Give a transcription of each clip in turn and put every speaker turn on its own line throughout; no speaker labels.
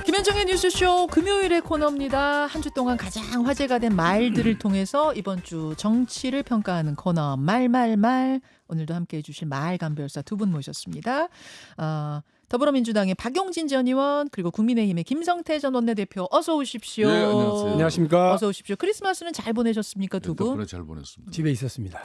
김현정의 뉴스쇼 금요일의 코너입니다. 한 주 동안 가장 화제가 된 말들을 통해서 이번 주 정치를 평가하는 코너 말말말. 오늘도 함께해 주실 말감별사 두 분 모셨습니다. 더불어민주당의 박용진 전 의원 그리고 국민의힘의 김성태 전 원내대표 어서 오십시오.
네, 안녕하세요.
안녕하십니까.
어서 오십시오. 크리스마스는 잘 보내셨습니까 두 분?
덕분에 잘 보냈습니다.
집에 있었습니다.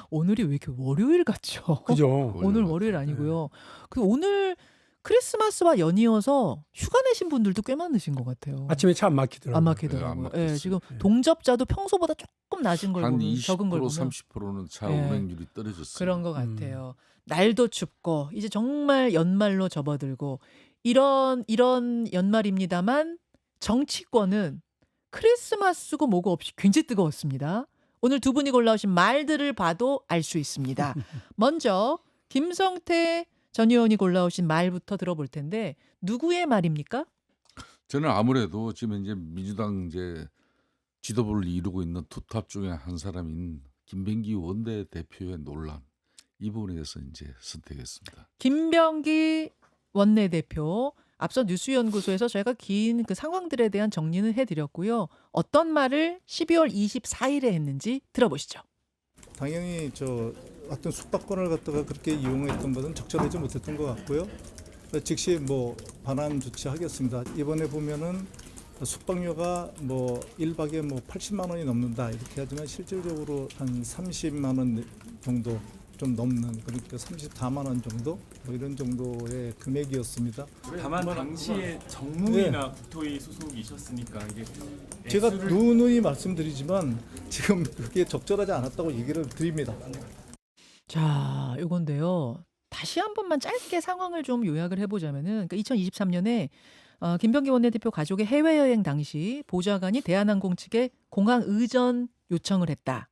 오늘이 왜 이렇게 월요일 같죠?
그죠?
오늘 월요일 아니고요. 그 오늘 크리스마스와 연이어서 휴가 내신 분들도 꽤 많으신 것 같아요.
아침에 차 안 막히더라고요.
안
네,
막히더라고요.
안
예,
막혔어요.
지금
네.
동접자도 평소보다 조금 낮은 걸
한
보면
20%
적은 걸 보면
30%는 차
예.
운행률이 떨어졌어요.
그런 것 같아요. 날도 춥고 이제 정말 연말로 접어들고 이런 연말입니다만 정치권은 크리스마스고 뭐고 없이 굉장히 뜨거웠습니다. 오늘 두 분이 골라오신 말들을 봐도 알 수 있습니다. 먼저 김성태 전 의원이 골라오신 말부터 들어볼 텐데 누구의 말입니까?
저는 아무래도 지금 이제 민주당 이제 지도부를 이루고 있는 투탑 중에 한 사람인 김병기 원내대표의 논란 이 부분에 대해서 이제 선택했습니다.
김병기 원내대표 앞서 뉴스연구소에서 저희가 긴 그 상황들에 대한 정리는 해드렸고요. 어떤 말을 12월 24일에 했는지 들어보시죠.
당연히 어떤 숙박권을 갖다가 그렇게 이용했던 것은 적절하지 못했던 것 같고요. 즉시 반환 조치하겠습니다. 이번에 보면은 숙박료가 1박에 80만 원이 넘는다 이렇게 하지만 실질적으로 한 30만 원 정도 좀 넘는 그러니까 34만 원 정도 이런 정도의 금액이었습니다.
다만 당시에 정무위나 국토위 소속이셨으니까 이게
제가
액수를
누누이 말씀드리지만 지금 그게 적절하지 않았다고 얘기를 드립니다.
자, 요건데요. 다시 한 번만 짧게 상황을 좀 요약을 해보자면은, 그러니까 2023년에 김병기 원내대표 가족의 해외여행 당시 보좌관이 대한항공 측에 공항 의전 요청을 했다.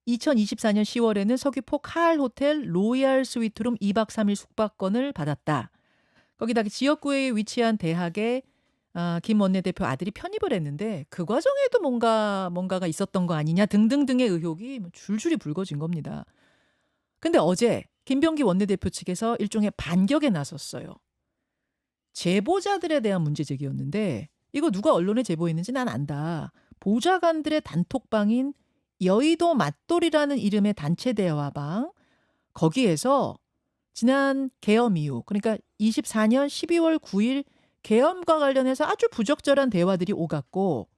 2024년 10월에는 서귀포 카알 호텔 로얄 스위트룸 2박 3일 숙박권을 받았다. 거기다가 지역구에 위치한 대학에 김 원내대표 아들이 편입을 했는데 그 과정에도 뭔가가 있었던 거 아니냐 등등등의 의혹이 줄줄이 불거진 겁니다. 근데 어제 김병기 원내대표 측에서 일종의 반격에 나섰어요. 제보자들에 대한 문제 제기였는데 이거 누가 언론에 제보했는지 난 안다. 보좌관들의 단톡방인 여의도 맞돌이라는 이름의 단체 대화방 거기에서 지난 계엄 이후 그러니까 24년 12월 9일 계엄과 관련해서 아주 부적절한 대화들이 오갔고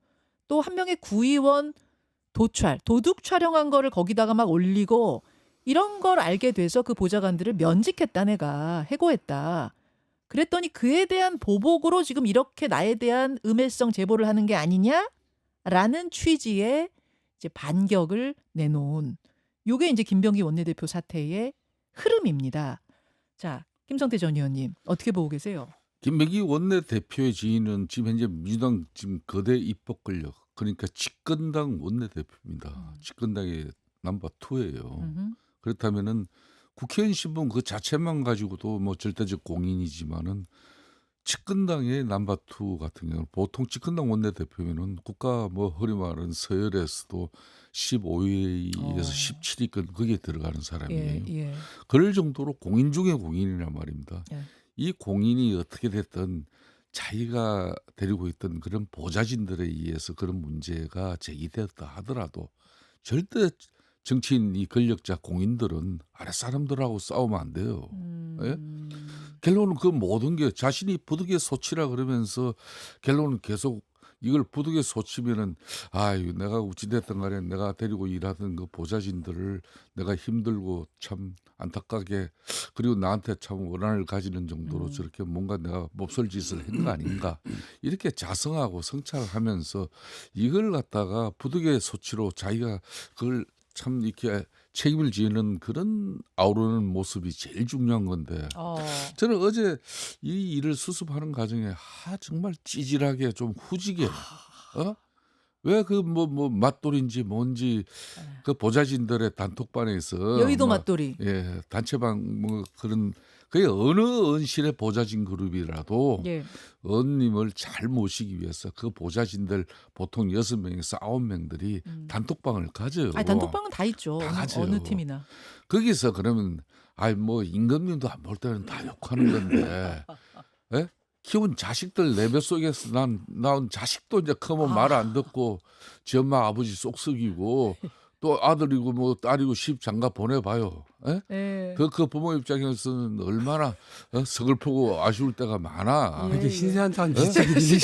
또 한 명의 구의원 도둑 촬영한 거를 거기다가 막 올리고 이런 걸 알게 돼서 그 보좌관들을 면직했다 내가 해고했다. 그랬더니 그에 대한 보복으로 지금 이렇게 나에 대한 음해성 제보를 하는 게 아니냐라는 취지의 이제 반격을 내놓은 요게 이제 김병기 원내대표 사태의 흐름입니다. 자, 김성태 전 의원님 어떻게 보고 계세요?
김병기 원내대표의 지인은 지금 현재 민주당 지금 거대 입법 권력 그러니까 집권당 원내대표입니다. 집권당의 넘버 2예요. 그렇다면은 국회의원 신분 그 자체만 가지고도 절대적 공인이지만은 집권당의 넘버 2 같은 경우는 보통 집권당 원내대표면은 국가 흔히 말하는 서열에서도 15위에서 17위권 거기에 들어가는 사람이에요.
예.
그럴 정도로 공인 중의 공인이란 말입니다.
예.
이 공인이 어떻게 됐든 자기가 데리고 있던 그런 보좌진들에 의해서 그런 문제가 제기되었다 하더라도 절대 정치인 이 권력자 공인들은 아랫사람들하고 싸우면 안 돼요. 예? 결론은 그 모든 게 자신이 부득이의 소치라 그러면서 결론은 계속 이걸 부득이의 소치면은 내가 어찌됐든 간에 내가 데리고 일하던 그 보좌진들을 내가 힘들고 참 안타깝게 그리고 나한테 참 원한을 가지는 정도로 저렇게 뭔가 내가 몹쓸 짓을 한 거 아닌가 이렇게 자성하고 성찰하면서 이걸 갖다가 부득이의 소치로 자기가 그걸 참 이렇게 책임을 지는 그런 아우르는 모습이 제일 중요한 건데 저는 어제 이 일을 수습하는 과정에 정말 찌질하게 좀 후지게 왜 그 맞돌인지 뭔지 그 보좌진들의 단톡방에서
여의도 맞돌이.
단체방 그런 그게 어느 언실의 보좌진 그룹이라도
예.
언님을 잘 모시기 위해서 그 보좌진들 보통 6명에서 9명들이 단톡방을 가져요.
단톡방은 다 있죠.
다 가져요.
어느 팀이나.
거기서 그러면 임금님도 안 볼 때는 다 욕하는 건데 키운 자식들 내 뱃속에서 낳은 자식도 이제 크면
아.
말 안 듣고 지 엄마 아버지 쏙 썩이고 또 아들이고 뭐 딸이고 시집 장가 보내봐요. 예?
예.
그 부모 입장에서는 얼마나 서글프고 아쉬울 때가 많아.
예.
되게 신세한탄
어?
진짜 들리시네.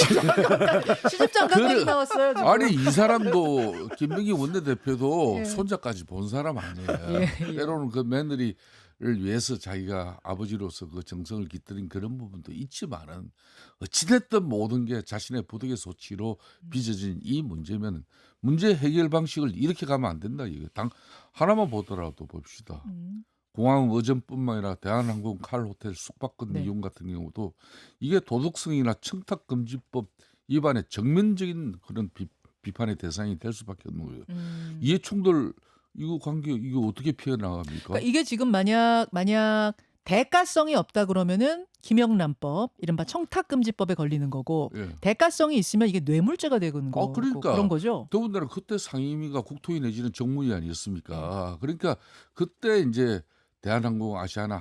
시집장가까지
그래.
나왔어요. 지금.
아니 이 사람도 김병기 원내대표도
예.
손자까지 본 사람 아니에요.
예, 예.
때로는 그 며느리를 위해서 자기가 아버지로서 그 정성을 깃들인 그런 부분도 있지만은 어찌됐든 모든 게 자신의 부득의 소치로 빚어진 이 문제면 문제 해결 방식을 이렇게 가면 안 된다 이거. 당 하나만 보더라도 봅시다.
음.
공항 의전뿐만 아니라 대한항공 칼호텔 숙박권
네.
이용 같은 경우도 이게 도덕성이나 청탁금지법 위반의 정면적인 그런 비판의 대상이 될 수밖에 없는 거예요. 이해충돌 이거 관계 이거 어떻게 피해 나갑니까?
그러니까 이게 지금 만약 대가성이 없다 그러면은 김영란법 이른바 청탁금지법에 걸리는 거고
예.
대가성이 있으면 이게 뇌물죄가 되는 거고
그러니까.
그런 거죠.
더군다나 그때 상임위가 국토위 내지는 정무위 아니었습니까? 그러니까 그때 이제 대한항공 아시아나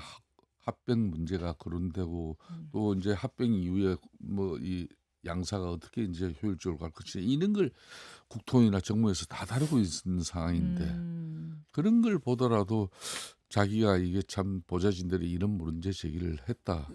합병 문제가 거론되고 또 이제 합병 이후에 뭐 이 양사가 어떻게 이제 효율적으로 갈 것이냐 이런 걸 국토위나 정무에서 다 다루고 있는 상황인데 그런 걸 보더라도 자기가 이게 참 보좌진들이 이런 문제 제기를 했다.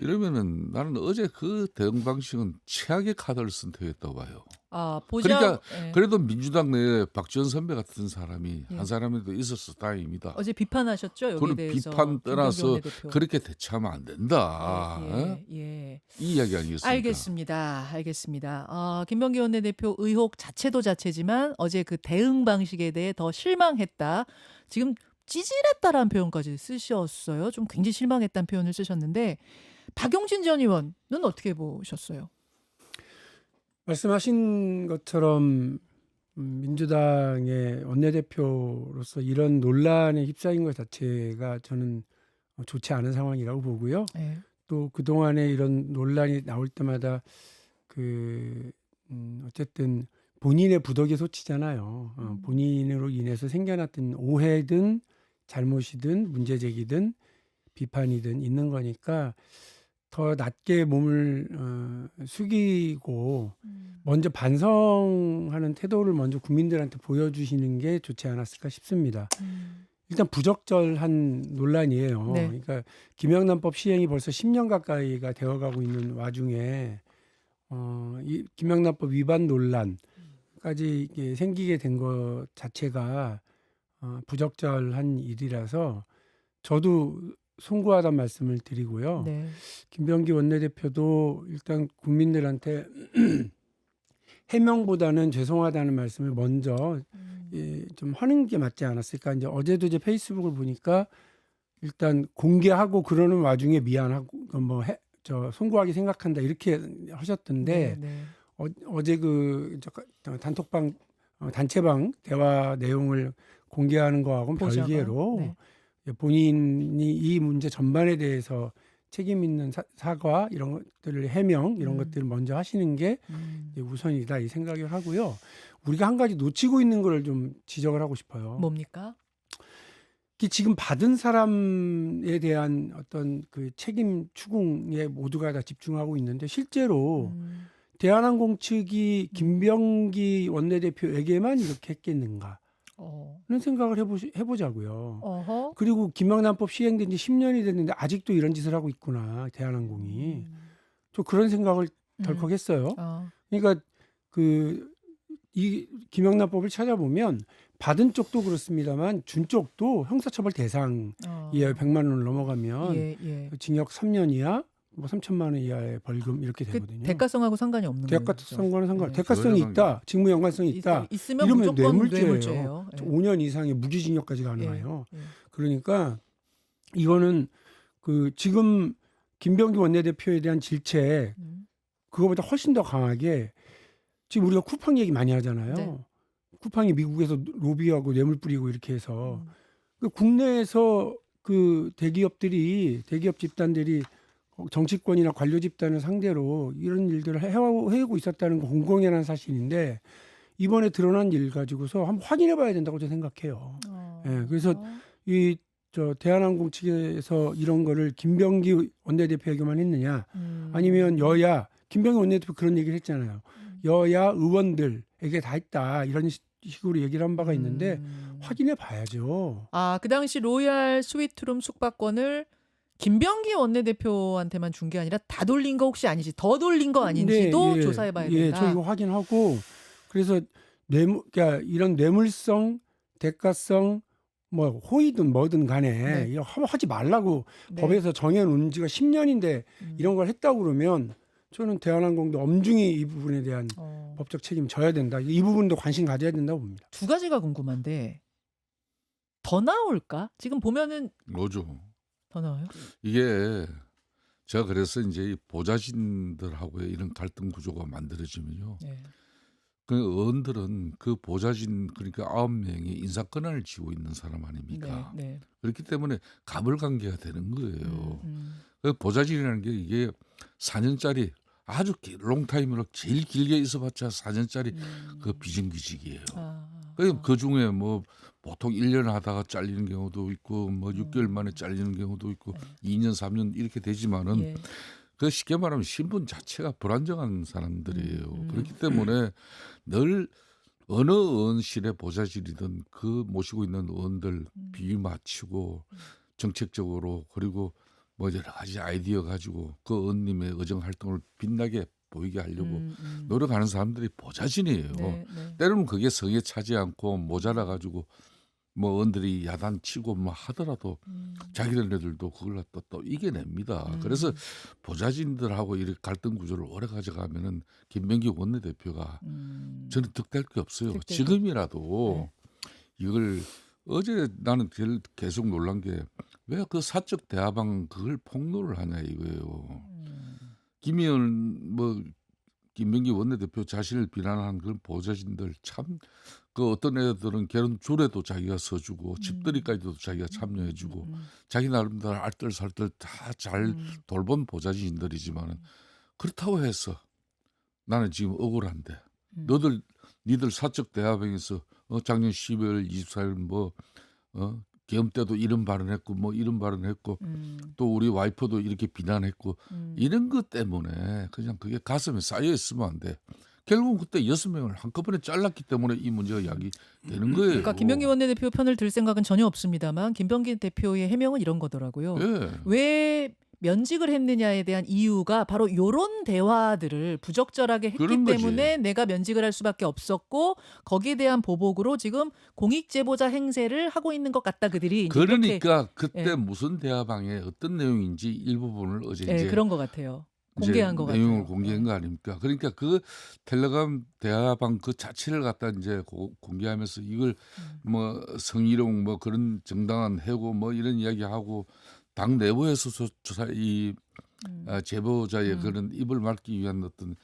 이러면은 나는 어제 그 대응 방식은 최악의 카드를 선택했다고 봐요.
아, 보자.
그러니까
예.
그래도 민주당 내에 박지원 선배 같은 사람이
예.
한 사람이라도 있어서 다행입니다.
어제 비판하셨죠 여기에
그런
대해서.
비판 떠나서
김병기 원내대표.
그렇게 대처하면 안 된다.
예, 예.
이 이야기 아니겠습니까?
알겠습니다. 김병기 원내대표 의혹 자체도 자체지만 어제 그 대응 방식에 대해 더 실망했다. 지금 찌질했다라는 표현까지 쓰셨어요. 좀 굉장히 실망했다는 표현을 쓰셨는데 박용진 전 의원은 어떻게 보셨어요?
말씀하신 것처럼 민주당의 원내대표로서 이런 논란에 휩싸인 것 자체가 저는 좋지 않은 상황이라고 보고요.
네.
또 그동안에 이런 논란이 나올 때마다 어쨌든 본인의 부덕의 소치잖아요. 본인으로 인해서 생겨났던 오해든 잘못이든 문제 제기든 비판이든 있는 거니까 더 낮게 몸을 숙이고 먼저 반성하는 태도를 먼저 국민들한테 보여주시는 게 좋지 않았을까 싶습니다. 일단 부적절한 논란이에요.
네.
그러니까 김영란법 시행이 벌써 10년 가까이가 되어가고 있는 와중에 이 김영란법 위반 논란까지 이게 생기게 된 것 자체가 부적절한 일이라서 저도 송구하다는 말씀을 드리고요.
네.
김병기 원내대표도 일단 국민들한테 해명보다는 죄송하다는 말씀을 먼저 좀 하는 게 맞지 않았을까. 이제 어제도 이제 페이스북을 보니까 일단 공개하고 그러는 와중에 미안하고 송구하게 생각한다 이렇게 하셨던데
네.
어제 단톡방 단체방 대화 내용을 공개하는 거하고는
보좌관.
별개로
네.
본인이 이 문제 전반에 대해서 책임 있는 사과 이런 것들을 해명 이런 것들을 먼저 하시는 게 이제 우선이다 이 생각을 하고요. 우리가 한 가지 놓치고 있는 걸 좀 지적을 하고 싶어요.
뭡니까?
지금 받은 사람에 대한 어떤 그 책임 추궁에 모두가 다 집중하고 있는데 실제로 대한항공 측이 김병기 원내대표에게만 이렇게 했겠는가? 는 생각을 해보자고요.
어허.
그리고 김영란법 시행된 지 10년이 됐는데 아직도 이런 짓을 하고 있구나 대한항공이. 저 그런 생각을 덜컥 했어요. 그러니까 이 김영란법을 찾아보면 받은 쪽도 그렇습니다만 준 쪽도 형사처벌 대상이에요. 100만 원을 넘어가면
예.
징역 3년 이하, 뭐 3천만 원 이하의 벌금 이렇게 되거든요.
대가성하고 상관이 없는 거죠.
대가성과는 상관.
네.
대가성이 있다, 직무 연관성이 있다.
있으면
이러면
무조건
뇌물죄예요.
뇌물죄예요. 예.
5년 이상의 무기징역까지 가능해요.
예.
그러니까 이거는 지금 김병기 원내대표에 대한 질책 그거보다 훨씬 더 강하게 지금 우리가 쿠팡 얘기 많이 하잖아요.
네.
쿠팡이 미국에서 로비하고 뇌물 뿌리고 이렇게 해서 국내에서 대기업 집단들이 정치권이나 관료 집단을 상대로 이런 일들을 해오고 있었다는 거 공공연한 사실인데 이번에 드러난 일 가지고서 한번 확인해 봐야 된다고 저는 생각해요. 그래서 이 저 대한항공 측에서 이런 거를 김병기 원내대표에게만 했느냐, 아니면 여야 김병기 원내대표 그런 얘기를 했잖아요. 여야 의원들에게 다 했다 이런 식으로 얘기를 한 바가 있는데 확인해 봐야죠.
아, 그 당시 로얄 스위트룸 숙박권을 김병기 원내대표한테만 준 게 아니라 다 돌린 거 혹시 아니지, 더 돌린 거 아닌지도
네,
조사해봐야
예,
된다.
저 이거 확인하고 그래서 그러니까 이런 뇌물성, 대가성, 뭐 호의든 뭐든 간에
네.
이거 하지 말라고
네.
법에서 정해놓은 지가 10년인데
음.
이런 걸 했다고 그러면 저는 대한항공도 엄중히 이 부분에 대한 법적 책임 져야 된다. 이 부분도 관심 가져야 된다고 봅니다.
두 가지가 궁금한데 더 나올까? 지금 보면은
뭐죠?
더 나와요?
이게 제가 그래서 이제 이 보좌진들하고의 이런 갈등 구조가 만들어지면요.
네.
그 의원들은 그 보좌진 그러니까 9명이 인사권한을 쥐고 있는 사람
네.
아닙니까?
네.
그렇기 때문에 가불관계가 되는 거예요.
음.
그 보좌진이라는 게 이게 4년짜리 아주 롱타임으로 제일 길게 있어봤자 4년짜리 그 비정규직이에요. 그 중에 뭐 보통 1년 하다가 잘리는 경우도 있고 뭐 6개월 만에 잘리는 경우도 있고 2년 3년 이렇게 되지만은
예.
그 쉽게 말하면 신분 자체가 불안정한 사람들이에요.
음.
그렇기 때문에 늘 어느 의원실의 보좌진이든 그 모시고 있는 의원들 비위 맞추고 정책적으로 그리고 뭐 여러 가지 아이디어 가지고 그 의원님의 의정 활동을 빛나게 보이게 하려고 노력하는 사람들이 보좌진이에요.
네, 네.
때로는 그게 성에 차지 않고 모자라 가지고 뭐 의원들이 야단치고 뭐 하더라도 자기들도 그걸 갖다 또 이겨냅니다. 그래서 보좌진들하고 이렇게 갈등 구조를 오래 가져가면은 김병기 원내대표가 저는 득될 게 없어요.
득될 게
지금이라도 이걸 어제 나는 제일 계속 놀란 게 왜 그 사적 대화방 그걸 폭로를 하냐 이거예요. 김의원 뭐 김병기 원내대표 자신을 비난하는 그런 보좌진들 참 그 어떤 애들은 결혼 줄에도 자기가 서주고 집들이까지도 자기가 참여해주고 자기 나름대로 알뜰살뜰 다 잘 돌본 보좌진들이지만은 그렇다고 해서 나는 지금 억울한데 니들 사적 대화방에서 작년 12월 24일 뭐 계엄 때도 이런 발언했고 뭐 이런 발언했고 또 우리 와이프도 이렇게 비난했고 이런 것 때문에 그냥 그게 가슴에 쌓여 있으면 안 돼. 결국 그때 6명을 한꺼번에 잘랐기 때문에 이 문제가 야기되는 거예요.
그러니까 김병기 원내대표 편을 들 생각은 전혀 없습니다만 김병기 대표의 해명은 이런 거더라고요.
예.
왜 면직을 했느냐에 대한 이유가 바로 이런 대화들을 부적절하게 했기
그런 거지.
때문에 내가 면직을 할 수밖에 없었고 거기에 대한 보복으로 지금 공익제보자 행세를 하고 있는 것 같다 그들이. 이제 이렇게,
그러니까 그때
예.
무슨 대화방에 어떤 내용인지 일부분을 어제
예,
이제
그런 것 같아요.
이제
공개한 것
내용을
같아요.
공개한 거 아닙니까? 그러니까 그 텔레그램 대화방 그 자체를 갖다 이제 공개하면서 이걸 뭐 성희롱 뭐 그런 정당한 해고 뭐 이런 이야기하고 당 내부에서 조사 이 제보자의 그런 입을 막기 위한 어떤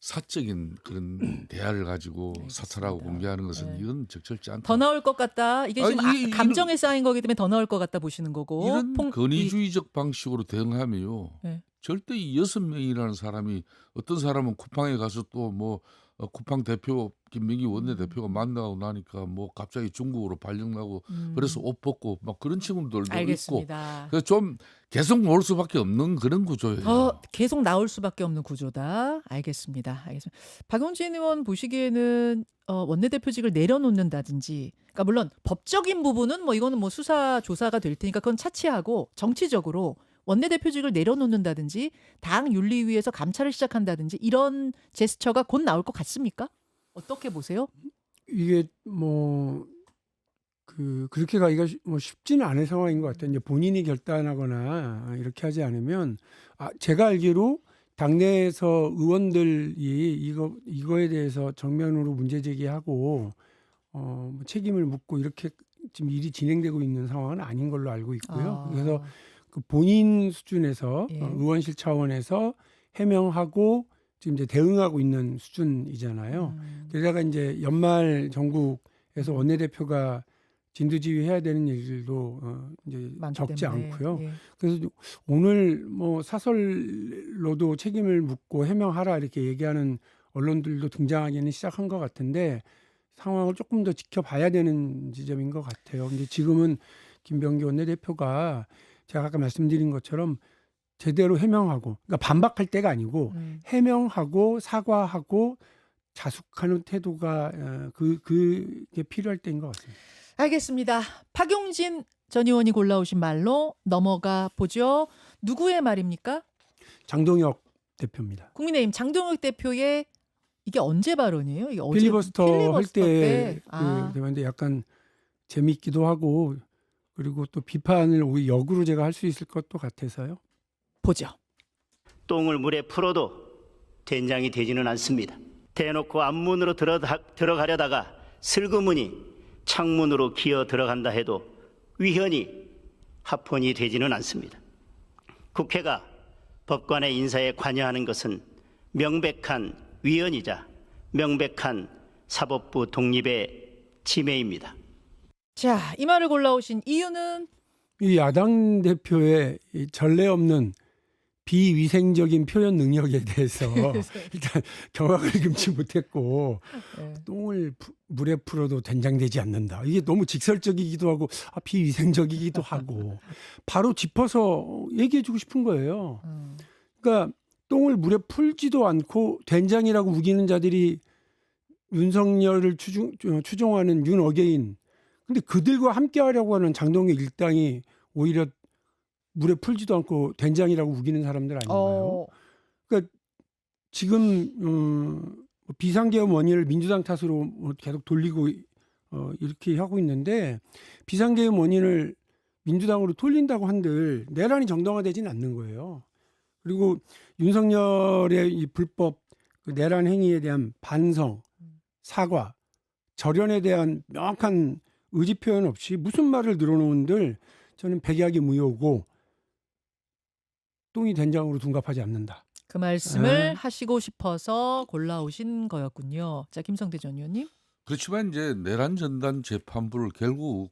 사적인 그런 대화를 가지고 사찰하고 공개하는 것은
네.
이건 적절치 않다.
더 나올 것 같다. 이게 지금
아니,
감정에 쌓인 거기 때문에 더 나올 것 같다 보시는 거고.
이런 권위주의적 방식으로 대응하면요.
네.
절대 이 6명이라는 사람이 어떤 사람은 쿠팡에 가서 또 뭐 쿠팡 대표 김병기 원내대표가 만나고 나니까 뭐 갑자기 중국으로 발령나고 그래서 옷 벗고 막 그런 친구들도 있고
알겠습니다.
그래서 좀 계속 모을 수밖에 없는 그런 구조예요.
더 계속 나올 수밖에 없는 구조다. 알겠습니다. 박용진 의원 보시기에는 원내대표직을 내려놓는다든지, 그러니까 물론 법적인 부분은 뭐 이거는 뭐 수사 조사가 될 테니까 그건 차치하고 정치적으로 원내대표직을 내려놓는다든지 당 윤리위에서 감찰을 시작한다든지 이런 제스처가 곧 나올 것 같습니까? 어떻게 보세요?
이게 뭐 그렇게 가기가 뭐 쉽지는 않은 상황인 것 같아요. 이제 본인이 결단하거나 이렇게 하지 않으면 제가 알기로 당내에서 의원들이 이거에 대해서 정면으로 문제 제기하고 뭐 책임을 묻고 이렇게 지금 일이 진행되고 있는 상황은 아닌 걸로 알고 있고요. 그래서 그 본인 수준에서
예.
의원실 차원에서 해명하고 지금 이제 대응하고 있는 수준이잖아요. 게다가 이제 연말 전국에서 원내대표가 진두지휘해야 되는 일들도 이제 적지
때문에.
않고요.
예.
그래서 오늘 뭐 사설로도 책임을 묻고 해명하라 이렇게 얘기하는 언론들도 등장하기는 시작한 것 같은데 상황을 조금 더 지켜봐야 되는 지점인 것 같아요. 근데 지금은 김병기 원내대표가 제가 아까 말씀드린 것처럼 제대로 해명하고, 그러니까 반박할 때가 아니고 해명하고 사과하고 자숙하는 태도가 그게 필요할 때인 것 같습니다.
알겠습니다. 박용진 전 의원이 골라오신 말로 넘어가 보죠. 누구의 말입니까?
장동혁 대표입니다.
국민의힘 장동혁 대표의 이게 언제 발언이에요? 이게 어제
필리버스터 할 때
아,
대화인데 약간 재미있기도 하고 그리고 또 비판을 오히려 역으로 제가 할 수 있을 것도 같아서요.
보죠.
똥을 물에 풀어도 된장이 되지는 않습니다. 대놓고 앞문으로 들어가려다가 슬그머니 창문으로 기어 들어간다 해도 위헌이 합헌이 되지는 않습니다. 국회가 법관의 인사에 관여하는 것은 명백한 위헌이자 명백한 사법부 독립의 침해입니다.
자, 이 말을 골라오신 이유는
이 야당 대표의 이 전례 없는 비위생적인 표현 능력에 대해서 일단 경악을 금치 못했고
네.
똥을 물에 풀어도 된장되지 않는다. 이게 너무 직설적이기도 하고 비위생적이기도 하고 바로 짚어서 얘기해주고 싶은 거예요. 그러니까 똥을 물에 풀지도 않고 된장이라고 우기는 자들이 윤석열을 추종하는 윤어게인. 근데 그들과 함께하려고 하는 장동혁 일당이 오히려 물에 풀지도 않고 된장이라고 우기는 사람들 아닌가요? 그러니까 지금 비상계엄 원인을 민주당 탓으로 계속 돌리고 이렇게 하고 있는데 비상계엄 원인을 민주당으로 돌린다고 한들 내란이 정당화되지는 않는 거예요. 그리고 윤석열의 이 불법 내란 행위에 대한 반성, 사과, 절연에 대한 명확한 의지 표현 없이 무슨 말을 늘어놓은들 저는 백약이 무효고 똥이 된장으로 둔갑하지 않는다.
그 말씀을 하시고 싶어서 골라오신 거였군요. 자, 김성태 전 의원님.
그렇지만 이제 내란 전단 재판부를 결국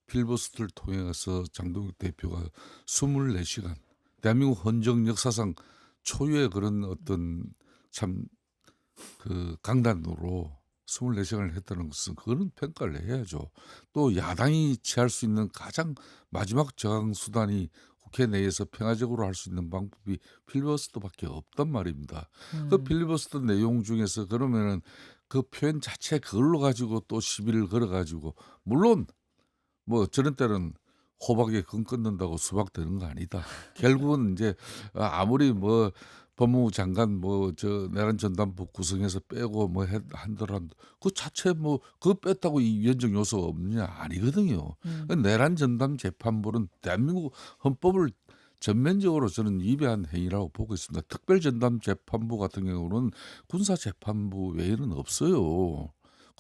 필버스터를 통해서 장동혁 대표가 24시간 대한민국 헌정 역사상 초유의 그런 어떤 참 그 강단으로 24시간을 했다는 것은 그거는 평가를 해야죠. 또 야당이 취할 수 있는 가장 마지막 저항 수단이 국회 내에서 평화적으로 할 수 있는 방법이 필리버스터밖에 없단 말입니다. 그 필리버스터 내용 중에서 그러면은 그 표현 자체 그걸로 가지고 또 시비를 걸어가지고 물론 뭐 저런 때는 호박에 금 끊는다고 수박 되는 거 아니다. 결국은 이제 아무리 뭐 법무부 장관 뭐 저 내란 전담부 구성해서 빼고 뭐 한더라도 그 자체 뭐 그거 뺐다고 이 위헌적 요소가 없느냐 아니거든요. 내란 전담 재판부는 대한민국 헌법을 전면적으로 저는 위배한 행위라고 보고 있습니다. 특별 전담 재판부 같은 경우는 군사 재판부 외에는 없어요.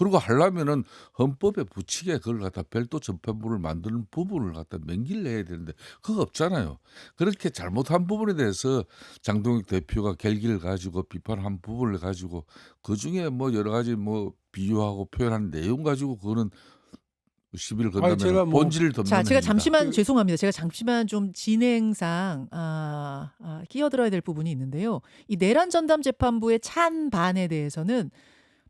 그리고 하려면은 헌법에 붙이게 그걸 갖다 별도 재판부를 만드는 부분을 갖다 명기를 내야 되는데 그거 없잖아요. 그렇게 잘못한 부분에 대해서 장동혁 대표가 결기를 가지고 비판한 부분을 가지고 그중에 뭐 여러 가지 뭐 비유하고 표현한 내용 가지고 그거는 시비를
제가
건다면
뭐-
본질을 덮는
자, 제가
행위다.
잠시만 죄송합니다. 제가 잠시만 좀 진행상 끼어들어야 될 부분이 있는데요. 이 내란 전담 재판부의 찬반에 대해서는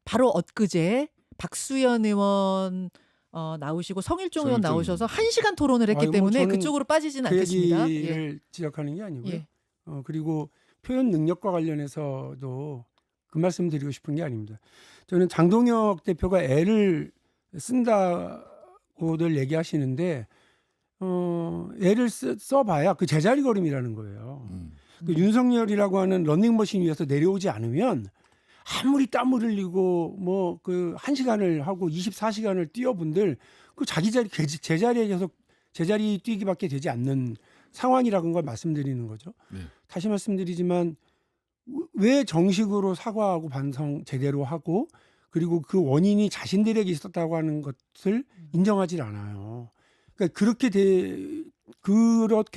바로 엊그제 박수현 의원 나오시고 성일종 의원
성일종
나오셔서 1시간 토론을 했기
아니, 뭐
때문에
저는
그쪽으로 빠지진
그
않겠습니다. 예.
얘기를 지적하는 게 아니고요.
예.
그리고 표현 능력과 관련해서도 그 말씀 드리고 싶은 게 아닙니다. 저는 장동혁 대표가 애를 쓴다고들 얘기하시는데 애를 써봐야 그 제자리 걸음이라는 거예요. 그 윤석열이라고 하는 런닝머신 위에서 내려오지 않으면 아무리 땀을 흘리고 뭐 그 1시간을 하고 24시간을 뛰어분들 그 자기 자리 제자리에 계속 제자리 뛰기밖에 되지 않는 상황이라는 걸 말씀드리는 거죠.
네.
다시 말씀드리지만 왜 정식으로 사과하고 반성 제대로 하고 그리고 그 원인이 자신들에게 있었다고 하는 것을 인정하지 않아요. 그러니까 그렇게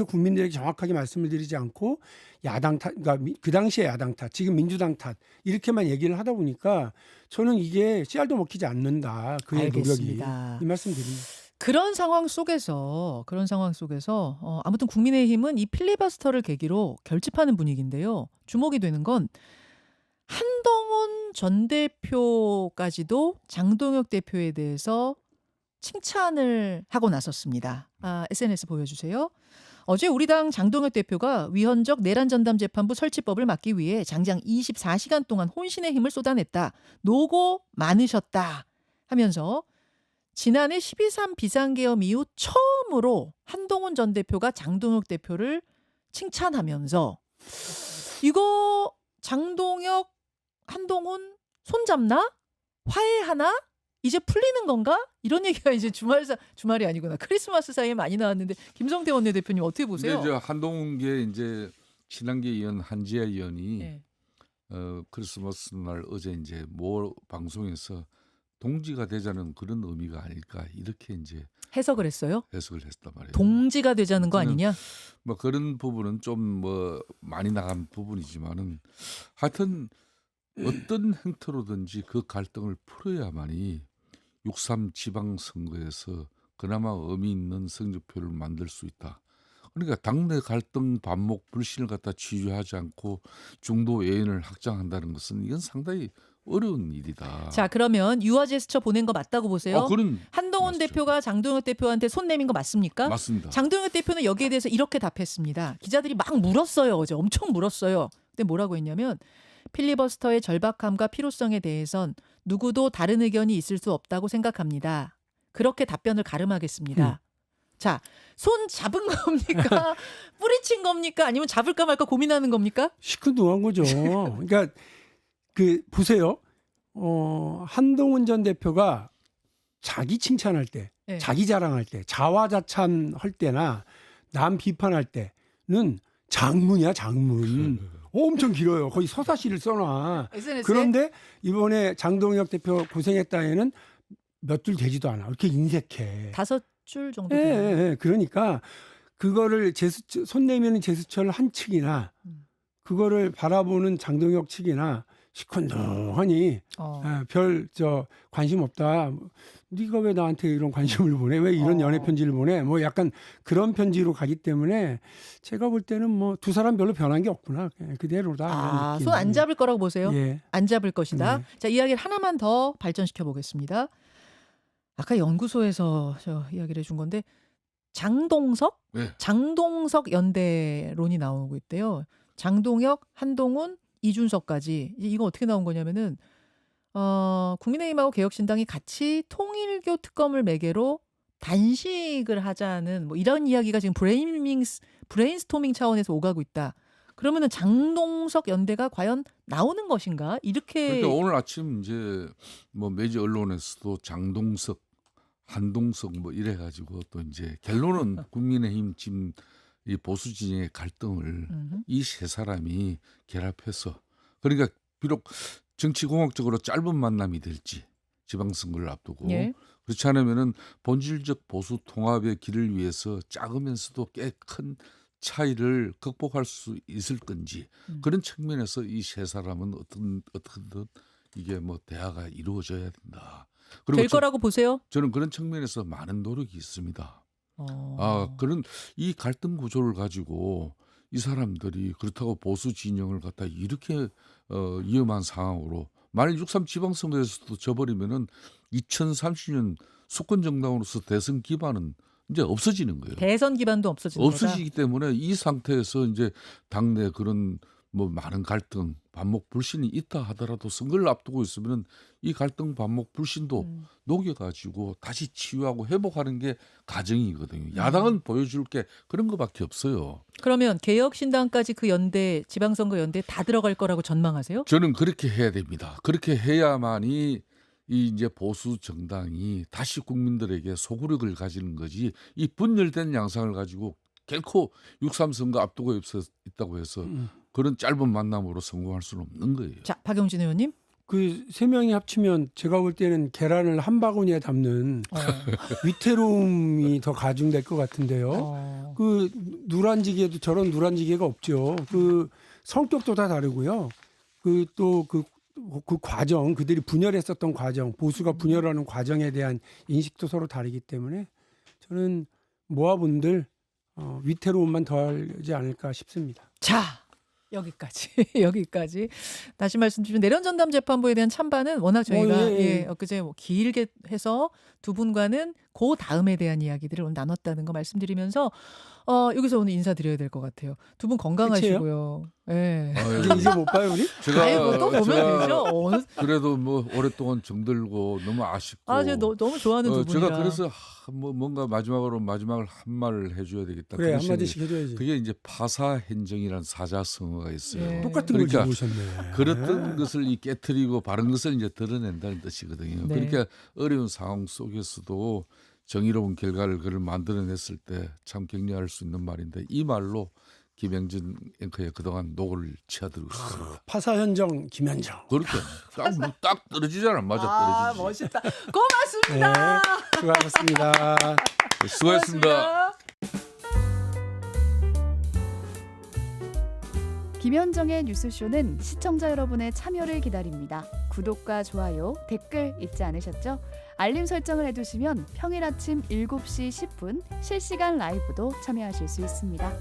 국민들에게 정확하게 말씀을 드리지 않고 야당 탓, 그러니까 그 당시에 야당 탓, 지금 민주당 탓 이렇게만 얘기를 하다 보니까 저는 이게 씨알도 먹히지 않는다. 그의
알겠습니다.
노력이 이 말씀 드립니다.
그런 상황 속에서 아무튼 국민의힘은 이 필리버스터를 계기로 결집하는 분위기인데요. 주목이 되는 건 한동훈 전 대표까지도 장동혁 대표에 대해서 칭찬을 하고 나섰습니다. SNS 보여주세요. 어제 우리 당 장동혁 대표가 위헌적 내란 전담 재판부 설치법을 막기 위해 장장 24시간 동안 혼신의 힘을 쏟아냈다. 노고 많으셨다 하면서 지난해 12.3 비상계엄 이후 처음으로 한동훈 전 대표가 장동혁 대표를 칭찬하면서 이거 장동혁, 한동훈 손잡나? 화해하나? 이제 풀리는 건가? 이런 얘기가 이제 주말이 아니구나. 크리스마스 사이에 많이 나왔는데 김성태 원내대표님 어떻게 보세요?
근데 저 한동훈계 이제 친한계 의원 한지아 의원이
네.
크리스마스 날 어제 이제 모 방송에서 동지가 되자는 그런 의미가 아닐까 이렇게 이제
해석을 했어요?
해석을 했단 말이에요.
동지가 되자는 거
저는
아니냐?
뭐 그런 부분은 좀 뭐 많이 나간 부분이지만은 하여튼 어떤 행태로든지 그 갈등을 풀어야만이 6.3 지방선거에서 그나마 의미 있는 성적표를 만들 수 있다. 그러니까 당내 갈등 반목 불신을 갖다 취조하지 않고 중도 외연을 확장한다는 것은 이건 상당히 어려운 일이다.
자, 그러면 유화 제스처 보낸 거 맞다고 보세요?
그런
한동훈
맞죠.
대표가 장동혁 대표한테 손 내민 거 맞습니까?
맞습니다.
장동혁 대표는 여기에 대해서 이렇게 답했습니다. 기자들이 막 물었어요. 어제 엄청 물었어요. 근데 뭐라고 했냐면 필리버스터의 절박함과 필요성에 대해선 누구도 다른 의견이 있을 수 없다고 생각합니다. 그렇게 답변을 가름하겠습니다. 자, 손 잡은 겁니까? 뿌리친 겁니까? 아니면 잡을까 말까 고민하는 겁니까?
시큰둥한 거죠. 그러니까 그 보세요. 한동훈 전 대표가 자기 칭찬할 때,
네.
자기 자랑할 때, 자화자찬할 때나 남 비판할 때는 장문이야, 장문. 엄청 길어요. 거의 서사시를 써놔.
SNS에?
그런데 이번에 장동혁 대표 고생했다에는 몇 줄 되지도 않아. 이렇게 인색해.
5줄 정도
예,
돼요.
예, 예. 그러니까 그거를 손 내미는 제스처를 한 측이나 그거를 바라보는 장동혁 측이나 시큰둥하니 별 관심 없다. 네가 왜 나한테 이런 관심을 보내? 왜 이런 연애 편지를 보내? 뭐 약간 그런 편지로 가기 때문에 제가 볼 때는 뭐 두 사람 별로 변한 게 없구나. 그냥 그대로다.
손 안 잡을 거라고 보세요?
예.
안 잡을 것이다.
네.
자, 이야기를 하나만 더 발전시켜 보겠습니다. 아까 연구소에서 저 이야기를 해준 건데 장동석 연대론이 나오고 있대요. 장동혁, 한동훈, 이준석까지. 이거 어떻게 나온 거냐면은 국민의힘하고 개혁신당이 같이 통일교 특검을 매개로 단식을 하자는 뭐 이런 이야기가 지금 브레인스토밍 차원에서 오가고 있다. 그러면은 장동석 연대가 과연 나오는 것인가? 이렇게
그러니까 오늘 아침 이제 뭐 매주 언론에서도 장동석, 한동석 뭐 이래 가지고 또 이제 결론은 국민의힘 지금 이 보수 진영의 갈등을 이 세 사람이 결합해서 그러니까 비록 정치공학적으로 짧은 만남이 될지 지방선거를 앞두고
예.
그렇지 않으면은 본질적 보수 통합의 길을 위해서 작으면서도 꽤 큰 차이를 극복할 수 있을 건지 그런 측면에서 이 세 사람은 어떻게든 이게 뭐 대화가 이루어져야 된다. 그리고
될 거라고 보세요?
저는 그런 측면에서 많은 노력이 있습니다.
어.
그런 이 갈등 구조를 가지고 이 사람들이 그렇다고 보수 진영을 갖다 이렇게 위험한 상황으로 만일 6.3 지방선거에서도 져버리면은 2030년 수권 정당으로서 대선 기반은 이제 없어지는 거예요.
대선 기반도 없어지는 거다.
없어지기 때문에 이 상태에서 이제 당내 그런 뭐 많은 갈등, 반목 불신이 있다 하더라도 선거를 앞두고 있으면 이 갈등, 반목 불신도 녹여가지고 다시 치유하고 회복하는 게 과정이거든요. 야당은 보여줄 게 그런 거밖에 없어요.
그러면 개혁신당까지 그 연대, 지방선거 연대 다 들어갈 거라고 전망하세요?
저는 그렇게 해야 됩니다. 그렇게 해야만이 이 이제 보수 정당이 다시 국민들에게 소구력을 가지는 거지. 이 분열된 양상을 가지고 결코 6.3 선거 앞두고 있다고 해서 그런 짧은 만남으로 성공할 수는 없는 거예요.
자, 박용진 의원님.
그 세 명이 합치면 제가 볼 때는 계란을 한 바구니에 담는 위태로움이 더 가중될 것 같은데요. 그 누란지게도 저런 누란지게가 없죠. 그 성격도 다 다르고요. 그 또 그 과정, 그들이 분열했었던 과정, 보수가 분열하는 과정에 대한 인식도 서로 다르기 때문에 저는 모아분들 위태로움만 덜지 않을까 싶습니다.
자, 여기까지. 다시 말씀드리면 내란전담 재판부에 대한 찬반은 워낙 저희가 엊그제 뭐 길게 해서 두 분과는 그 다음에 대한 이야기들을 오늘 나눴다는 거 말씀드리면서 여기서 오늘 인사드려야 될 것 같아요. 두 분 건강하시고요. 예.
이제 못 봐요 우리?
아이고 또 보면 되죠.
그래도 뭐 오랫동안 정들고 너무 아쉽고.
제가 너무 좋아하는 두 분이라.
제가 그래서 뭔가 마지막을 한 말을 해줘야 되겠다.
그래
그
한마디씩 해줘야지.
그게 이제 파사행정이라는 사자성어가 있어요.
예.
똑같은 걸
그러니까
지고 오셨네.
그랬던 것을 이 깨트리고 바른 것을 이제 드러낸다는 뜻이거든요.
네.
그러니까 어려운 상황 속에서도 정의로운 결과를 그를 만들어냈을 때 참 격려할 수 있는 말인데 이 말로 김영진 앵커의 그동안 노고를 치아들고 있습니다.
파사현정 김현정.
그렇게 딱 떨어지잖아. 맞아 떨어지지.
멋있다. 고맙습니다.
수고하셨습니다.
수고하셨습니다.
김현정의 뉴스쇼는 시청자 여러분의 참여를 기다립니다. 구독과 좋아요, 댓글 잊지 않으셨죠? 알림 설정을 해두시면 평일 아침 7시 10분 실시간 라이브도 참여하실 수 있습니다.